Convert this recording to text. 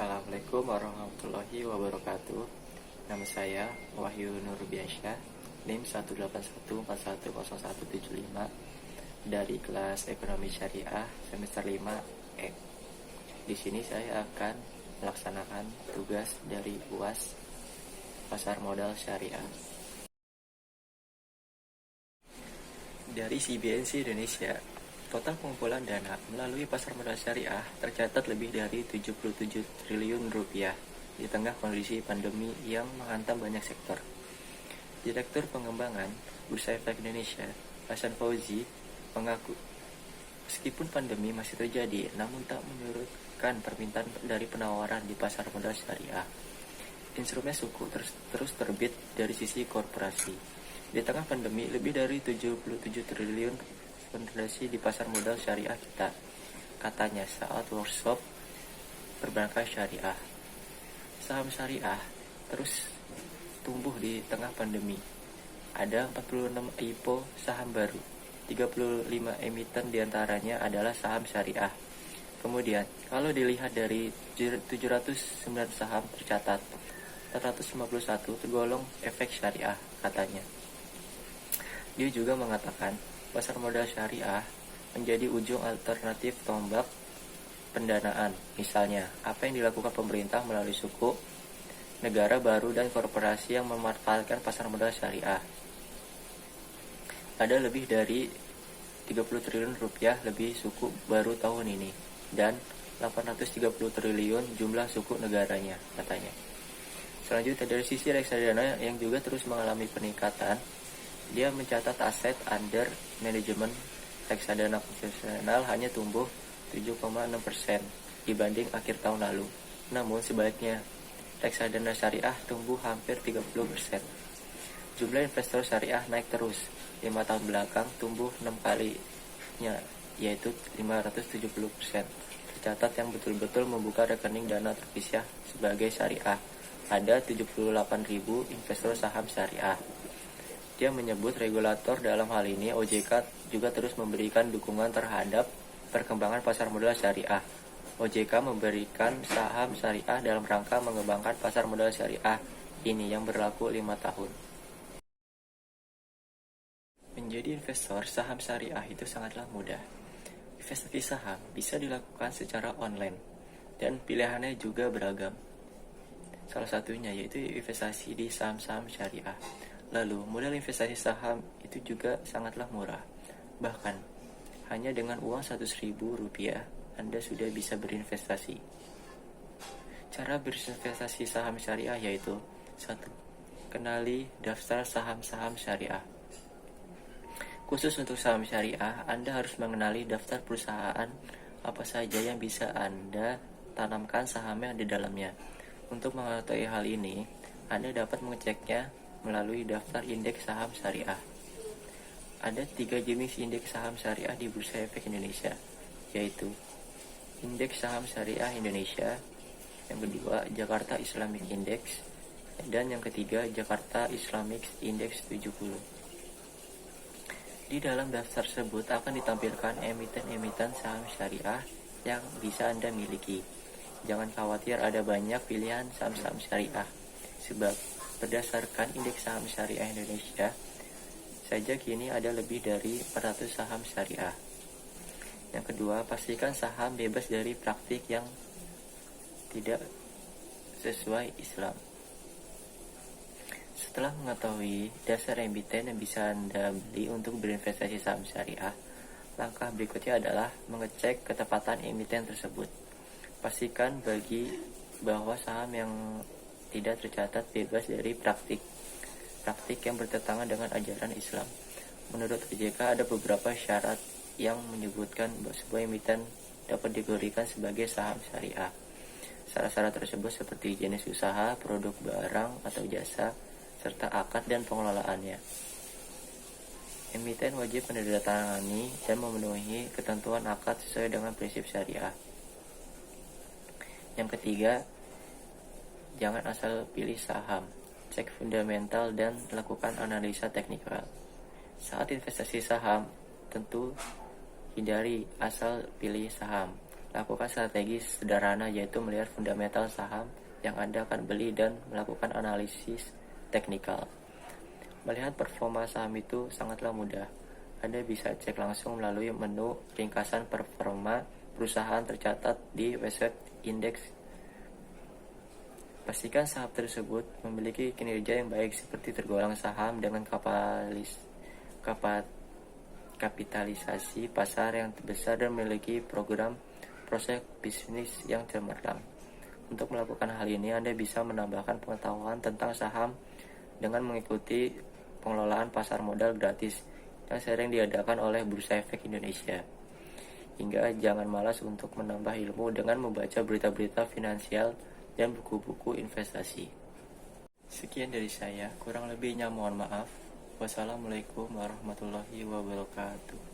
Assalamualaikum warahmatullahi wabarakatuh. Nama saya Wahyu Nurbiansyah, NIM 181410175 dari kelas Ekonomi Syariah semester 5 E. Di sini saya akan melaksanakan tugas dari UAS Pasar Modal Syariah. Dari CBNC Indonesia, total pengumpulan dana melalui pasar modal syariah tercatat lebih dari 77 triliun rupiah di tengah kondisi pandemi yang menghantam banyak sektor. Direktur Pengembangan Bursa Efek Indonesia, Hasan Fauzi, mengaku meskipun pandemi masih terjadi, namun tak menyurutkan permintaan dari penawaran di pasar modal syariah. Instrumen suku terus terbit dari sisi korporasi. Di tengah pandemi, lebih dari 77 triliun fondasi di pasar modal syariah kita, katanya saat workshop perbankan syariah. Saham syariah terus tumbuh di tengah pandemi. Ada 46 IPO saham baru, 35 emiten diantaranya adalah saham syariah. Kemudian, kalau dilihat dari 709 saham tercatat, 451 tergolong efek syariah, katanya. Dia juga mengatakan pasar modal syariah menjadi ujung alternatif tombak pendanaan. Misalnya, apa yang dilakukan pemerintah melalui suku, negara baru dan korporasi yang memanfaatkan pasar modal syariah. Ada lebih dari 30 triliun rupiah lebih suku baru tahun ini dan 830 triliun jumlah suku negaranya, katanya. Selanjutnya, dari sisi reksadana yang juga terus mengalami peningkatan, dia mencatat aset under management reksadana konvensional hanya tumbuh 7,6% dibanding akhir tahun lalu. Namun sebaliknya, reksadana syariah tumbuh hampir 30%. Jumlah investor syariah naik terus. 5 tahun belakang tumbuh 6 kalinya, yaitu 570%. Tercatat yang betul-betul membuka rekening dana terpisah sebagai syariah. Ada 78.000 investor saham syariah. Dia menyebut regulator dalam hal ini OJK juga terus memberikan dukungan terhadap perkembangan pasar modal syariah. OJK memberikan saham syariah dalam rangka mengembangkan pasar modal syariah ini yang berlaku 5 tahun. Menjadi investor saham syariah itu sangatlah mudah. Investasi saham bisa dilakukan secara online dan pilihannya juga beragam. Salah satunya yaitu investasi di saham-saham syariah. Lalu, modal investasi saham itu juga sangatlah murah. Bahkan, hanya dengan uang 100.000 rupiah, Anda sudah bisa berinvestasi. Cara berinvestasi saham syariah yaitu 1. Kenali daftar saham-saham syariah. Khusus untuk saham syariah, Anda harus mengenali daftar perusahaan apa saja yang bisa Anda tanamkan sahamnya di dalamnya. Untuk mengetahui hal ini, Anda dapat mengeceknya melalui daftar indeks saham syariah. Ada 3 jenis indeks saham syariah di Bursa Efek Indonesia, yaitu Indeks Saham Syariah Indonesia, yang kedua Jakarta Islamic Index, dan yang ketiga Jakarta Islamic Index 70. Di dalam daftar tersebut akan ditampilkan emiten-emiten saham syariah yang bisa Anda miliki. Jangan khawatir ada banyak pilihan saham-saham syariah, sebab berdasarkan Indeks Saham Syariah Indonesia saja kini ada lebih dari 400 saham syariah. Yang kedua, pastikan saham bebas dari praktik yang tidak sesuai Islam. Setelah mengetahui dasar emiten yang bisa Anda beli untuk berinvestasi saham syariah, langkah berikutnya adalah mengecek ketepatan emiten tersebut. Pastikan bahwa saham yang tidak tercatat bebas dari praktik yang bertentangan dengan ajaran Islam. Menurut OJK ada beberapa syarat yang menyebutkan bahwa sebuah emiten dapat diberikan sebagai saham syariah. Syarat-syarat tersebut seperti jenis usaha, produk barang atau jasa, serta akad dan pengelolaannya. Emiten wajib menandatangani dan memenuhi ketentuan akad sesuai dengan prinsip syariah. Yang ketiga, jangan asal pilih saham, cek fundamental dan lakukan analisa teknikal. Saat investasi saham, tentu hindari asal pilih saham. Lakukan strategi sederhana, yaitu melihat fundamental saham yang Anda akan beli dan melakukan analisis teknikal. Melihat performa saham itu sangatlah mudah. Anda bisa cek langsung melalui menu ringkasan performa perusahaan tercatat di website indeks. Pastikan saham tersebut memiliki kinerja yang baik, seperti tergolong saham dengan kapitalisasi pasar yang besar dan memiliki program proses bisnis yang cemerlang. Untuk melakukan hal ini, Anda bisa menambahkan pengetahuan tentang saham dengan mengikuti pengelolaan pasar modal gratis yang sering diadakan oleh Bursa Efek Indonesia. Hingga jangan malas untuk menambah ilmu dengan membaca berita-berita finansial dan buku-buku investasi. Sekian dari saya, kurang lebihnya mohon maaf. Wassalamualaikum warahmatullahi wabarakatuh.